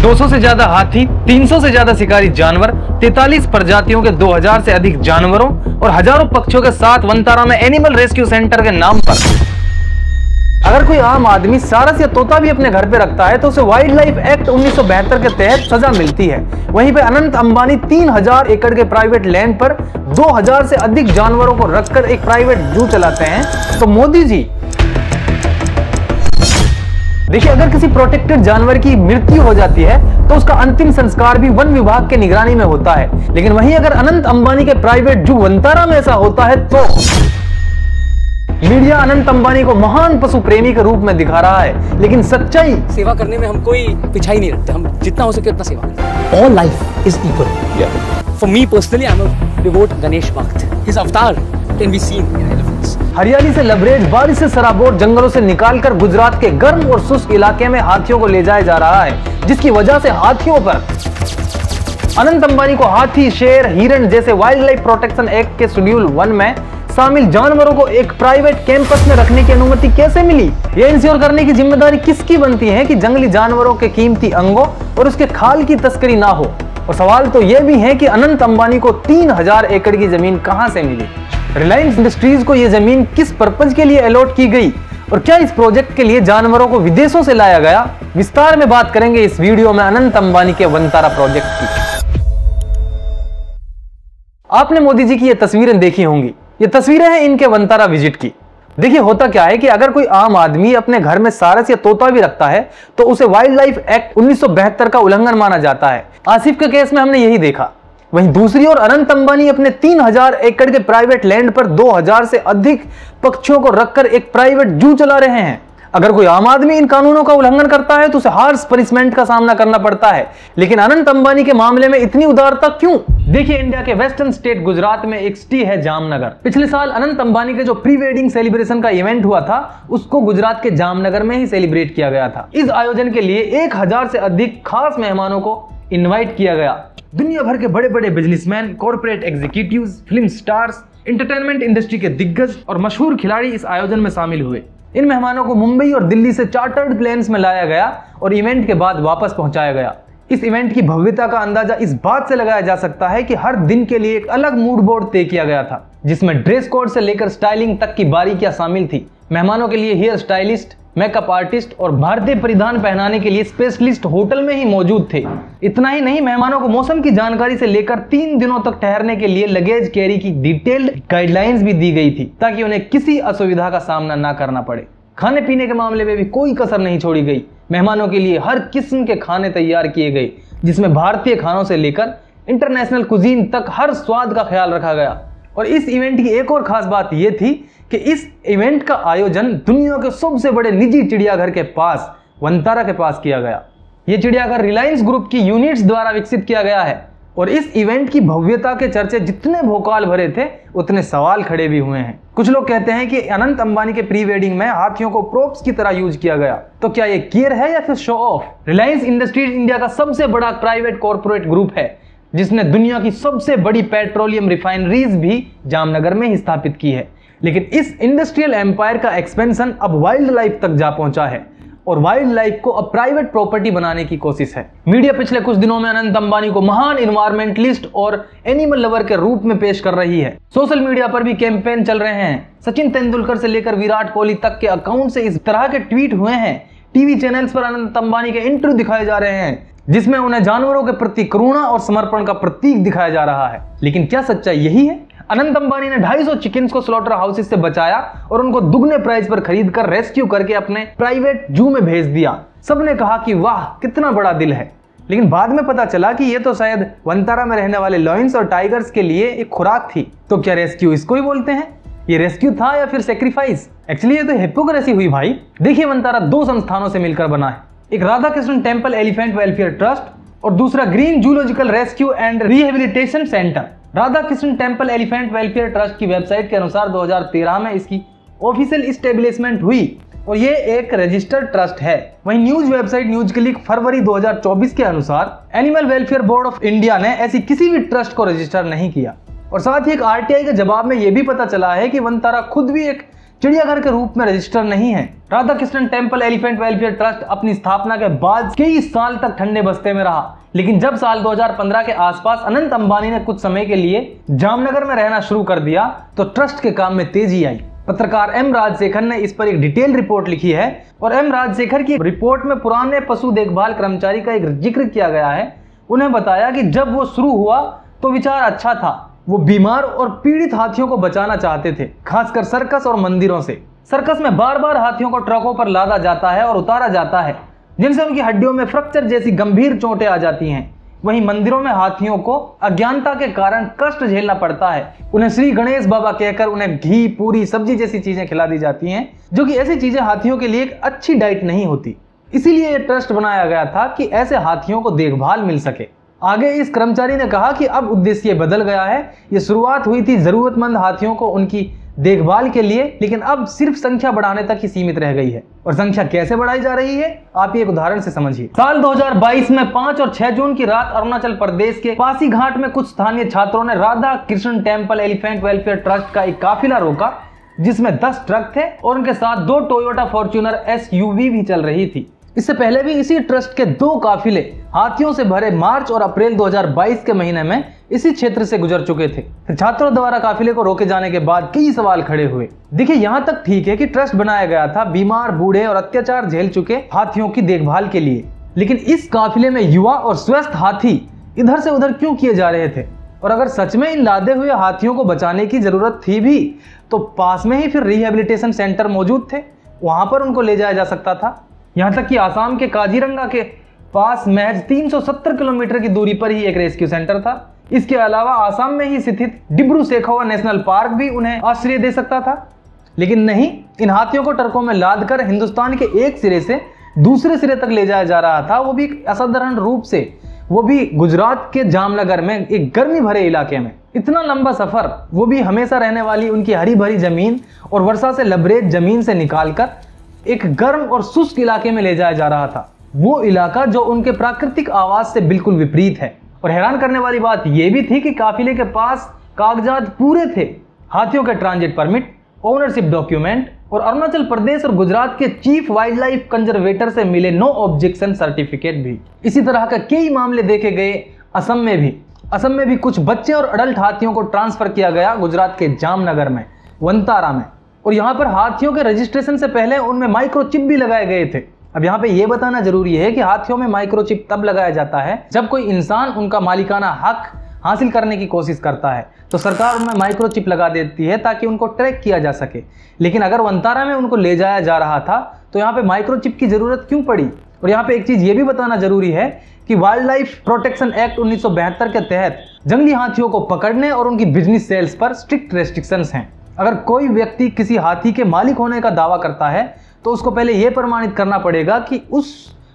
200 से ज्यादा हाथी, 300 से ज्यादा शिकारी जानवर, 43 प्रजातियों के 2000 से अधिक जानवरों और हजारों पक्षियों के साथ वनतारा में एनिमल रेस्क्यू सेंटर के नाम पर अगर कोई आम आदमी सारस या तोता भी अपने घर पे रखता है तो उसे वाइल्ड लाइफ एक्ट 1972 के तहत सजा मिलती है। वहीं पे अनंत अंबानी 3000 एकड़ के प्राइवेट लैंड पर 2000 से अधिक जानवरों को रखकर एक प्राइवेट जू चलाते हैं। तो मोदी जी देखिए, अगर किसी प्रोटेक्टेड जानवर की मृत्यु हो जाती है तो उसका अंतिम संस्कार भी वन विभाग के निगरानी में होता है, लेकिन वहीं अगर अनंत अंबानी के प्राइवेट जू वनतारा में ऐसा होता है तो मीडिया अनंत अंबानी को महान पशु प्रेमी के रूप में दिखा रहा है, लेकिन सच्चाई सेवा करने में हम कोई पिछाई नहीं रखते, हम जितना हो सके उतना सेवा करते हैं। All life is equal. For me personally, I'm a devout Ganesh Bhakt. His avatar can be seen in elephants. हरियाली से लबरेज, बारिश से सराबोर जंगलों से निकालकर गुजरात के गर्म और शुष्क इलाके में हाथियों को ले जाया जा रहा है, जिसकी वजह से हाथियों पर अनंत अंबानी को हाथी, शेर, हिरण जैसे वाइल्ड लाइफ प्रोटेक्शन एक्ट के शेड्यूल 1 में शामिल जानवरों को एक प्राइवेट कैंपस में रखने की अनुमति कैसे मिली। यह इंश्योर करने की जिम्मेदारी किसकी बनती है कि जंगली जानवरों के कीमती अंगों और उसके खाल की तस्करी ना हो। और सवाल तो यह भी है कि अनंत अंबानी को 3000 एकड़ की जमीन कहां से मिली, रिलायंस इंडस्ट्रीज को यह जमीन किस पर्पज के लिए अलॉट की गई और क्या इस प्रोजेक्ट के लिए जानवरों को विदेशों से लाया गया। विस्तार में बात करेंगे इस वीडियो में अनंत अंबानी के वनतारा प्रोजेक्ट की। आपने मोदी जी की ये तस्वीरें देखी होंगी, ये तस्वीरें हैं इनके वनतारा विजिट की। देखिए, होता क्या है कि अगर कोई आम आदमी अपने घर में सारस या तोता भी रखता है तो उसे वाइल्ड लाइफ एक्ट 1972 का उल्लंघन माना जाता है। आसिफ के केस में हमने यही देखा। वहीं दूसरी ओर अनंत अंबानी अपने 3000 एकड़ के प्राइवेट लैंड पर 2000 से अधिक पक्षियों को रखकर एक प्राइवेट जू चला रहे हैं। अगर कोई आम आदमी इन कानूनों का उल्लंघन करता है तो उसे हार्श पनिशमेंट का सामना करना पड़ता है, लेकिन अनंत अंबानी के मामले में इतनी उदारता क्यों? देखिए, इंडिया के वेस्टर्न स्टेट गुजरात में एक सिटी है जामनगर। पिछले साल अनंत अंबानी के जो प्री वेडिंग सेलिब्रेशन का इवेंट हुआ था उसको गुजरात के जामनगर में ही सेलिब्रेट किया गया था। इस आयोजन के लिए 1000 से अधिक खास मेहमानों को इन्वाइट किया गया। दुनिया भर के बड़े बड़े businessman, corporate executives, film stars, entertainment industry के दिग्गज और मशहूर खिलाड़ी इस आयोजन में शामिल हुए। इन मेहमानों को मुंबई और दिल्ली से चार्टर्ड प्लेन्स में लाया गया और इवेंट के बाद वापस पहुंचाया गया। इस इवेंट की भव्यता का अंदाजा इस बात से लगाया जा सकता है कि हर दिन के लिए एक अलग मूड बोर्ड तय किया गया था, जिसमें ड्रेस कोड से लेकर स्टाइलिंग तक की बारीकियां शामिल थी। मेहमानों के लिए हेयर स्टाइलिस्ट, मेकअप आर्टिस्ट और भारतीय परिधान पहनाने के लिए स्पेशलिस्ट होटल में ही मौजूद थे। इतना ही नहीं, मेहमानों को मौसम की जानकारी से लेकर 3 दिनों तक ठहरने के लिए लगेज कैरी की डिटेल्ड गाइडलाइंस भी दी गई थी, ताकि उन्हें किसी असुविधा का सामना ना करना पड़े। खाने पीने के मामले में भी कोई कसर नहीं छोड़ी गई। मेहमानों के लिए हर किस्म के खाने तैयार किए गए, जिसमें भारतीय खानों से लेकर इंटरनेशनल कुजीन तक हर स्वाद का ख्याल रखा गया। और इस इवेंट की एक और खास बात यह थी कि इस इवेंट का आयोजन दुनिया के सबसे बड़े निजी चिड़ियाघर के पास, वनतारा के पास किया गया। यह चिड़ियाघर रिलायंस ग्रुप की यूनिट्स द्वारा विकसित किया गया है। और इस इवेंट की भव्यता के चर्चे जितने भोकाल भरे थे उतने सवाल खड़े भी हुए हैं। कुछ लोग कहते हैं कि अनंत अंबानी के प्री वेडिंग में हाथियों को प्रोप्स की तरह यूज किया गया। तो क्या ये केयर है या फिर show off? Reliance industries India का सबसे बड़ा प्राइवेट कॉर्पोरेट ग्रुप है, जिसने दुनिया की सबसे बड़ी पेट्रोलियम रिफाइनरीज भी जामनगर में ही स्थापित की है। लेकिन इस इंडस्ट्रियल एम्पायर का एक्सपेंशन अब वाइल्ड लाइफ तक जा पहुंचा है और वाइल्ड लाइफ को अब प्राइवेट प्रॉपर्टी बनाने की कोशिश है। मीडिया पिछले कुछ दिनों में अनंत अंबानी को महान इन्वायरमेंटलिस्ट और एनिमल लवर के रूप में पेश कर रही है। सोशल मीडिया पर भी कैंपेन चल रहे हैं। सचिन तेंदुलकर से लेकर विराट कोहली तक के अकाउंट से इस तरह के ट्वीट हुए हैं। टीवी चैनल्स पर अनंत अंबानी के इंटरव्यू दिखाए जा रहे हैं, जिसमें उन्हें जानवरों के प्रति करुणा और समर्पण का प्रतीक दिखाया जा रहा है। लेकिन क्या सच्चाई यही है? अनंत अंबानी ने 250 चिकन्स को स्लॉटर हाउसेस से बचाया और उनको दुगने प्राइस पर खरीदकर रेस्क्यू करके अपने प्राइवेट जू में भेज दिया। सबने कहा कि वाह, कितना बड़ा दिल है। लेकिन बाद में पता चला कि ये तो शायद वनतारा में रहने वाले लॉयंस और टाइगर्स के लिए एक खुराक थी। तो क्या रेस्क्यू इसको ही बोलते हैं? ये रेस्क्यू था या फिर सेक्रीफाइस? एक्चुअली ये तो हिपोक्रेसी हुई भाई। देखिए, वनतारा 2 संस्थानों से मिलकर बना है। एक Radha Krishna temple elephant welfare trust और दूसरा green zoological rescue and rehabilitation centre. Radha Krishna temple elephant welfare trust की वेबसाइट के अनुसार 2013 में इसकी ऑफिशियल इस्टेब्लिशमेंट हुई और ये एक रजिस्टर्ड ट्रस्ट है। वहीं न्यूज वेबसाइट न्यूज क्लिक फरवरी 2024 के अनुसार animal welfare board of India ने ऐसी किसी भी ट्रस्ट को रजिस्टर नहीं किया। और साथ ही एक आरटीआई के जवाब में यह भी पता चला है कि वनतारा खुद भी एक चिड़ियाघर के रूप में रजिस्टर नहीं है। Radha Krishnan temple elephant welfare trust अपनी स्थापना के बाद कई साल तक ठंडे बस्ते में रहा, लेकिन जब साल 2015 के आसपास अनंत अंबानी ने कुछ समय के लिए जामनगर में रहना शुरू कर दिया तो ट्रस्ट के काम में तेजी आई। पत्रकार एम राजशेखर ने इस पर एक डिटेल रिपोर्ट लिखी है और एम राजशेखर की रिपोर्ट में पुराने पशु देखभाल कर्मचारी का एक जिक्र किया गया है। उन्हें बताया कि जब वो शुरू हुआ तो विचार अच्छा था, वो बीमार और पीड़ित हाथियों को बचाना चाहते थे, खासकर सर्कस और मंदिरों से। सर्कस में बार बार हाथियों को ट्रकों पर लादा जाता है और उतारा जाता है, जिनसे उनकी हड्डियों में फ्रैक्चर जैसी गंभीर चोटें आ जाती हैं। वहीं मंदिरों में हाथियों को अज्ञानता के कारण कष्ट झेलना पड़ता है। उन्हें श्री गणेश बाबा कहकर उन्हें घी, पूरी, सब्जी जैसी चीजें खिला दी जाती हैं, जो कि ऐसी चीजें हाथियों के लिए एक अच्छी डाइट नहीं होती। इसीलिए यह ट्रस्ट बनाया गया था कि ऐसे हाथियों को देखभाल मिल सके। आगे इस कर्मचारी ने कहा कि अब उद्देश्य बदल गया है। ये शुरुआत हुई थी जरूरतमंद हाथियों को उनकी देखभाल के लिए, लेकिन अब सिर्फ संख्या बढ़ाने तक ही सीमित रह गई है। और संख्या कैसे बढ़ाई जा रही है, आप ये एक उदाहरण से समझिए। साल 2022 में 5 और 6 जून की रात अरुणाचल प्रदेश के पासीघाट में कुछ स्थानीय छात्रों ने Radha Krishna temple elephant welfare trust का एक काफिला रोका, जिसमें 10 ट्रक थे और उनके साथ 2 टोयोटा फॉर्च्यूनर SUV भी चल रही थी। इससे पहले भी इसी ट्रस्ट के 2 काफिले हाथियों से भरे मार्च और अप्रैल 2022 के महीने में इसी क्षेत्र से गुजर चुके थे। छात्रों द्वारा काफिले को रोके जाने के बाद कई सवाल खड़े हुए। देखिए, यहाँ तक ठीक है कि ट्रस्ट बनाया गया था बीमार, बूढ़े और अत्याचार झेल चुके हाथियों की देखभाल के लिए, लेकिन इस काफिले में युवा और स्वस्थ हाथी इधर से उधर क्यों किए जा रहे थे? और अगर सच में इन लादे हुए हाथियों को बचाने की जरूरत थी भी, तो पास में ही फिर रिहेबिलिटेशन सेंटर मौजूद थे, वहां पर उनको ले जाया जा सकता था। यहाँ तक कि आसाम के काजीरंगा के पास महज 370 किलोमीटर की दूरी पर ही एक रेस्क्यू सेंटर था। इसके अलावा आसाम में ही स्थित डिब्रू सेखोवा नेशनल पार्क भी उन्हें आश्रय दे सकता था, लेकिन नहीं, इन हाथियों को ट्रकों में लादकर हिंदुस्तान के एक सिरे से दूसरे सिरे तक ले जाया जा रहा था, वो भी एक असाधारण रूप से, वो भी गुजरात के जामनगर में, एक गर्मी भरे इलाके में। इतना लंबा सफर, वो भी हमेशा रहने वाली उनकी हरी भरी जमीन और वर्षा से लबरेज जमीन से निकालकर एक गर्म और शुष्क इलाके में ले जाया जा रहा था, वो इलाका जो उनके प्राकृतिक आवास से बिल्कुल विपरीत है। और हैरान करने वाली बात यह भी थी कि काफिले के पास कागजात पूरे थे, हाथियों के ट्रांजिट परमिट, ओनरशिप डॉक्यूमेंट और अरुणाचल प्रदेश और गुजरात के चीफ वाइल्ड लाइफ कंजर्वेटर से मिले नो ऑब्जेक्शन सर्टिफिकेट भी। इसी तरह के कई मामले देखे गए असम में भी कुछ बच्चे और अडल्ट हाथियों को ट्रांसफर किया गया गुजरात के जामनगर में, वंतारा में। और यहाँ पर हाथियों के रजिस्ट्रेशन से पहले उनमें माइक्रोचिप भी लगाए गए थे। अब यहाँ पे ये बताना जरूरी है कि हाथियों में माइक्रोचिप तब लगाया जाता है जब कोई इंसान उनका मालिकाना हक हासिल करने की कोशिश करता है, तो सरकार उनमें माइक्रोचिप लगा देती है ताकि उनको ट्रैक किया जा सके। लेकिन अगर वंतारा में उनको ले जाया जा रहा था तो यहाँ पे माइक्रोचिप की जरूरत क्यों पड़ी? और यहाँ पे एक चीज ये भी बताना जरूरी है कि वाइल्ड लाइफ प्रोटेक्शन एक्ट 1972 के तहत जंगली हाथियों को पकड़ने और उनकी बिजनेस सेल्स पर स्ट्रिक्ट रेस्ट्रिक्शंस हैं। अगर कोई व्यक्ति किसी हाथी के मालिक होने का दावा करता है तो उसको पहले यह प्रमाणित करना पड़ेगा कि उस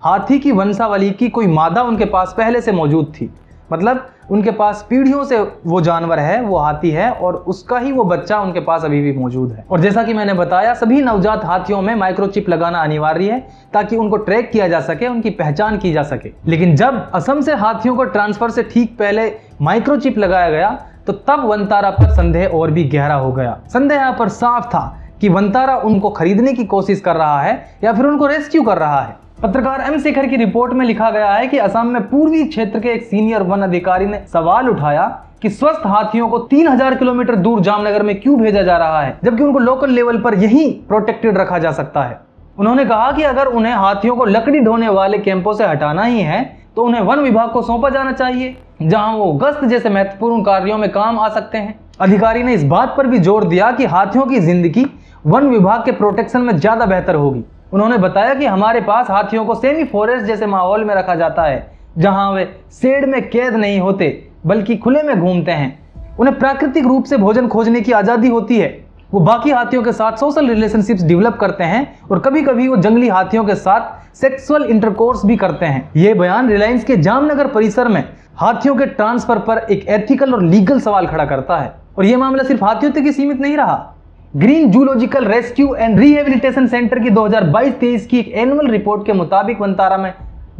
हाथी की वंशावली की कोई मादा उनके पास पहले से मौजूद थी, मतलब उनके पास पीढ़ियों से वो जानवर है, वो हाथी है और उसका ही वो बच्चा उनके पास अभी भी मौजूद है। और जैसा कि मैंने बताया, सभी नवजात हाथियों में माइक्रोचिप लगाना अनिवार्य है ताकि उनको ट्रैक किया जा सके, उनकी पहचान की जा सके। लेकिन जब असम से हाथियों को ट्रांसफर से ठीक पहले माइक्रोचिप लगाया गया तो तब वंतारा पर संदेह और भी गहरा हो गया। संदेह यहाँ पर साफ था कि वंतारा उनको खरीदने की कोशिश कर रहा है या फिर उनको रेस्क्यू कर रहा है। पत्रकार एम शेखर की रिपोर्ट में लिखा गया है कि असम में पूर्वी क्षेत्र के एक सीनियर वन अधिकारी ने सवाल उठाया कि स्वस्थ हाथियों को 3000 किलोमीटर दूर जामनगर में क्यों भेजा जा रहा है, जबकि उनको लोकल लेवल पर यहीं प्रोटेक्टेड रखा जा सकता है। उन्होंने कहा कि अगर उन्हें हाथियों को लकड़ी ढोने वाले कैंपों से हटाना ही है तो उन्हें वन विभाग को सौंपा जाना चाहिए, जहां वो गश्त जैसे महत्वपूर्ण कार्यों में काम आ सकते हैं। अधिकारी ने इस बात पर भी जोर दिया कि हाथियों की जिंदगी वन विभाग के प्रोटेक्शन में ज्यादा बेहतर होगी। उन्होंने बताया कि हमारे पास हाथियों को सेमी फॉरेस्ट जैसे माहौल में रखा जाता है, जहां वे शेड में कैद नहीं होते बल्कि खुले में घूमते हैं। उन्हें प्राकृतिक रूप से भोजन खोजने की आजादी होती है। वो बाकी हाथियों के साथ सोशल रिलेशनशिप्स डेवलप करते हैं और कभी कभी वो जंगली हाथियों के साथ सेक्सुअल इंटरकोर्स भी करते हैं। ये बयान रिलायंस के जामनगर परिसर में हाथियों के ट्रांसफर पर एक एथिकल और लीगल सवाल खड़ा करता है। और यह मामला सिर्फ हाथियों तक ही सीमित नहीं रहा। Green zoological rescue and rehabilitation centre की 2022-23 की एक एनुअल रिपोर्ट के मुताबिक वंतारा में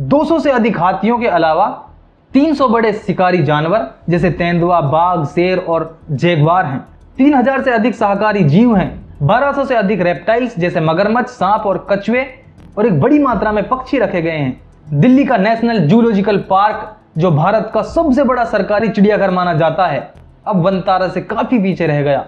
200 से अधिक हाथियों के अलावा 300 बड़े शिकारी जानवर जैसे तेंदुआ, बाघ, शेर और जैगवार हैं। 3000 से अधिक शाकाहारी जीव हैं 1200 से अधिक रेप्टाइल्स जैसे मगरमच्छ, सांप और कछुए और एक बड़ी मात्रा में पक्षी रखे गए हैं। दिल्ली का नेशनल जूलॉजिकल पार्क, जो भारत का सबसे बड़ा सरकारी चिड़ियाघर माना जाता है, अब वनतारा से काफी पीछे रह गया।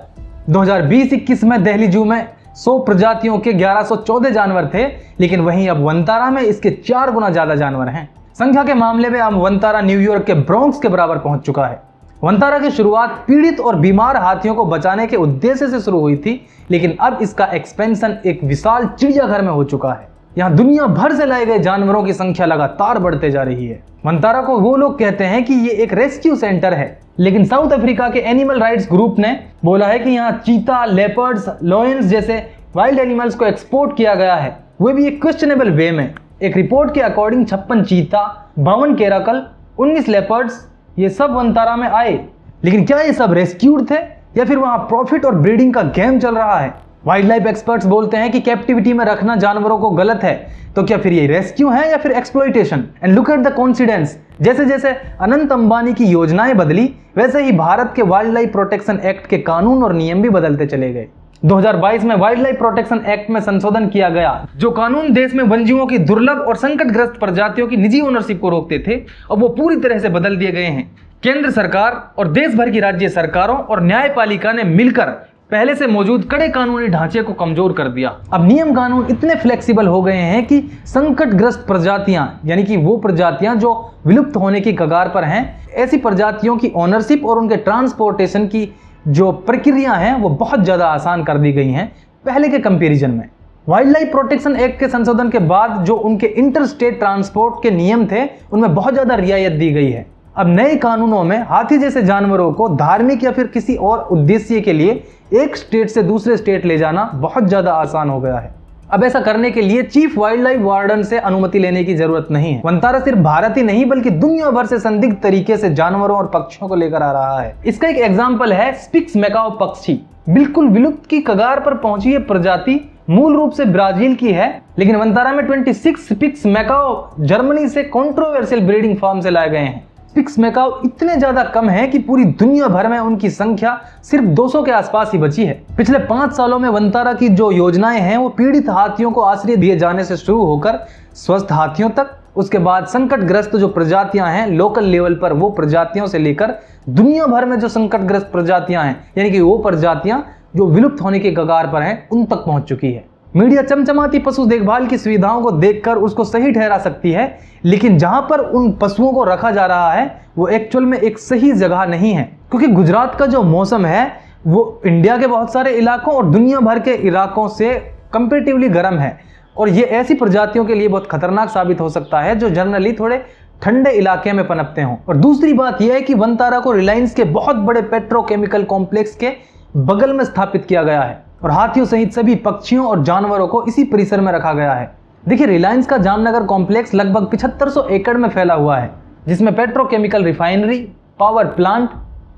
2020-21 में दिल्ली जू में 100 प्रजातियों के 1114 जानवर थे, लेकिन वहीं अब वनतारा में इसके 4 गुना ज्यादा जानवर हैं। संख्या के मामले में अब वनतारा न्यूयॉर्क के ब्रोंक्स के बराबर पहुंच चुका है। वनतारा की शुरुआत पीड़ित और बीमार हाथियों को बचाने के उद्देश्य से शुरू हुई थी, लेकिन अब इसका एक्सपेंशन एक विशाल चिड़ियाघर में हो चुका है। यहाँ दुनिया भर से लाए गए जानवरों की संख्या लगातार बढ़ते जा रही है। वनतारा को वो लोग कहते हैं कि ये एक रेस्क्यू सेंटर है, लेकिन साउथ अफ्रीका के एनिमल राइट्स ग्रुप ने बोला है कि यहाँ चीता, लेपर्ड्स, लॉयंस जैसे वाइल्ड एनिमल्स को एक्सपोर्ट किया गया है, वो भी एक क्वेश्चनेबल वे में। एक रिपोर्ट के अकॉर्डिंग 56 चीता, 52 कैराकल, 19 लेपर्ड्स, ये सब वनतारा में आए। लेकिन क्या ये सब रेस्क्यूड थे या फिर वहां प्रॉफिट और ब्रीडिंग का गेम चल रहा है? वाइल्ड लाइफ एक्सपर्ट्स बोलते हैं कि कैप्टिविटी में रखना जानवरों को गलत है, तो क्या फिर ये रेस्क्यू है या फिर exploitation? And look at the coincidence, जैसे जैसे अनंत अंबानी की योजनाएं बदली, वैसे ही भारत के वाइल्ड लाइफ प्रोटेक्शन एक्ट के कानून और नियम भी बदलते चले गए। 2022 में वाइल्ड लाइफ प्रोटेक्शन एक्ट में संशोधन किया गया, जो कानून देश में वन्यजीवों की दुर्लभ और संकटग्रस्त प्रजातियों की निजी ओनरशिप को रोकते थे, अब वो पूरी तरह से बदल दिए गए हैं। केंद्र सरकार और देश भर की राज्य सरकारों और न्यायपालिका ने मिलकर पहले से मौजूद कड़े कानूनी ढांचे को कमजोर कर दिया। अब नियम कानून इतने फ्लेक्सिबल हो गए हैं कि संकटग्रस्त प्रजातियां, यानी कि वो प्रजातियां जो विलुप्त होने की कगार पर हैं, ऐसी प्रजातियों की ओनरशिप और उनके ट्रांसपोर्टेशन की जो प्रक्रिया हैं वो बहुत ज्यादा आसान कर दी गई हैं पहले के कंपैरिजन में। वाइल्ड लाइफ प्रोटेक्शन एक्ट के संशोधन के बाद जो उनके इंटर स्टेट ट्रांसपोर्ट के नियम थे, उनमें बहुत ज्यादा रियायत दी गई है। अब नए कानूनों में हाथी जैसे जानवरों को धार्मिक या फिर किसी और उद्देश्य के लिए एक स्टेट से दूसरे स्टेट ले जाना बहुत ज्यादा आसान हो गया है। अब ऐसा करने के लिए चीफ वाइल्ड लाइफ वार्डन से अनुमति लेने की जरूरत नहीं है। वनतारा सिर्फ भारत ही नहीं बल्कि दुनिया भर से संदिग्ध तरीके से जानवरों और पक्षियों को लेकर आ रहा है। इसका एक एग्जाम्पल है स्पिक्स मैकाओ पक्षी। बिल्कुल विलुप्त की कगार पर पहुंची ये प्रजाति मूल रूप से ब्राजील की है, लेकिन वनतारा में 26 स्पिक्स मैकाओ जर्मनी से कंट्रोवर्शियल ब्रीडिंग फार्म से लाए गए हैं। स्पिक्स मैकाओ इतने ज्यादा कम है कि पूरी दुनिया भर में उनकी संख्या सिर्फ 200 के आसपास ही बची है। पिछले 5 सालों में वनतारा की जो योजनाएं हैं वो पीड़ित हाथियों को आश्रय दिए जाने से शुरू होकर स्वस्थ हाथियों तक, उसके बाद संकटग्रस्त जो प्रजातियां हैं लोकल लेवल पर, वो प्रजातियों से लेकर दुनिया भर में जो संकटग्रस्त प्रजातियां हैं, यानी कि वो प्रजातियां जो विलुप्त होने के कगार पर हैं, उन तक पहुंच चुकी है। मीडिया चमचमाती पशु देखभाल की सुविधाओं को देखकर उसको सही ठहरा सकती है, लेकिन जहां पर उन पशुओं को रखा जा रहा है वो एक्चुअल में एक सही जगह नहीं है, क्योंकि गुजरात का जो मौसम है वो इंडिया के बहुत सारे इलाकों और दुनिया भर के इलाकों से कंपेरेटिवली गर्म है, और ये ऐसी प्रजातियों के लिए बहुत खतरनाक साबित हो सकता है जो जनरली थोड़े ठंडे इलाके में पनपते हों। और दूसरी बात यह है कि वनतारा को रिलायंस के बहुत बड़े पेट्रोकेमिकल कॉम्प्लेक्स के बगल में स्थापित किया गया है और हाथियों सहित सभी पक्षियों और जानवरों को इसी परिसर में रखा गया है। देखिए, रिलायंस का जामनगर कॉम्प्लेक्स लगभग 7500 एकड़ में फैला हुआ है, जिसमें petrochemical refinery, power plant,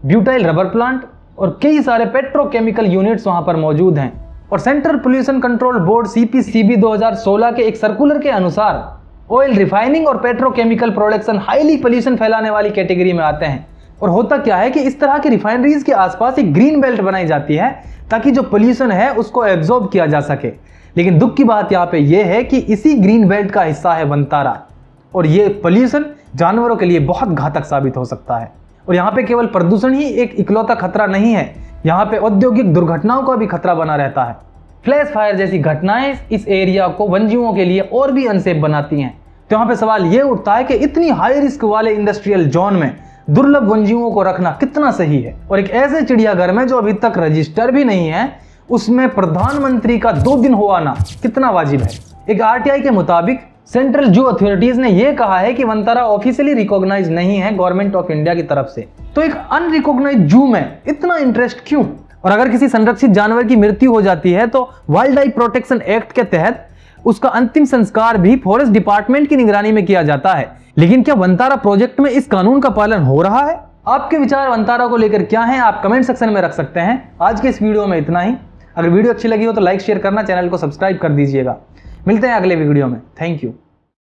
butyl rubber plant और कई सारे पेट्रोकेमिकल यूनिट्स वहां पर मौजूद हैं। और central pollution control board CPCB 2016 के एक सर्कुलर के अनुसार ऑयल रिफाइनिंग और पेट्रोकेमिकल प्रोडक्शन हाईली पोल्यूशन फैलाने वाली कैटेगरी में आते हैं। और होता क्या है कि इस तरह की रिफाइनरीज के आसपास एक ग्रीन बेल्ट बनाई जाती है ताकि जो पोल्यूशन है उसको एब्जॉर्ब किया जा सके। लेकिन दुख की बात यहाँ पे यह है कि इसी ग्रीन बेल्ट का हिस्सा है वनतारा, और ये पोल्यूशन जानवरों के लिए बहुत घातक साबित हो सकता है। और यहाँ पे केवल प्रदूषण ही एक इकलौता खतरा नहीं है, यहाँ पे औद्योगिक दुर्घटनाओं का भी खतरा बना रहता है। फ्लैश फायर जैसी घटनाएं इस एरिया को वन्यजीवों के लिए और भी अनसेफ बनाती हैं। तो यहाँ पे सवाल ये उठता है कि इतनी हाई रिस्क वाले इंडस्ट्रियल जोन में दुर्लभ वन्यजीवों को रखना कितना सही है, और एक ऐसे चिड़ियाघर में जो अभी तक रजिस्टर भी नहीं है उसमें प्रधानमंत्री का 2 दिन हो आना कितना वाजिब है। एक RTI के मुताबिक सेंट्रल जू अथॉरिटीज ने यह कहा है कि वनतारा ऑफिशियली रिकॉग्नाइज नहीं है गवर्नमेंट ऑफ इंडिया की तरफ से। तो एक अनरिकॉग्नाइज्ड जू में इतना इंटरेस्ट क्यों? और अगर किसी संरक्षित जानवर की मृत्यु हो जाती है तो वाइल्ड लाइफ प्रोटेक्शन एक्ट के तहत उसका अंतिम संस्कार भी फॉरेस्ट डिपार्टमेंट की निगरानी में किया जाता है। लेकिन क्या वनतारा प्रोजेक्ट में इस कानून का पालन हो रहा है? आपके विचार वनतारा को लेकर क्या हैं, आप कमेंट सेक्शन में रख सकते हैं। आज के इस वीडियो में इतना ही। अगर वीडियो अच्छी लगी हो तो लाइक शेयर करना, चैनल को सब्सक्राइब कर दीजिएगा। मिलते हैं अगले वीडियो में। Thank you.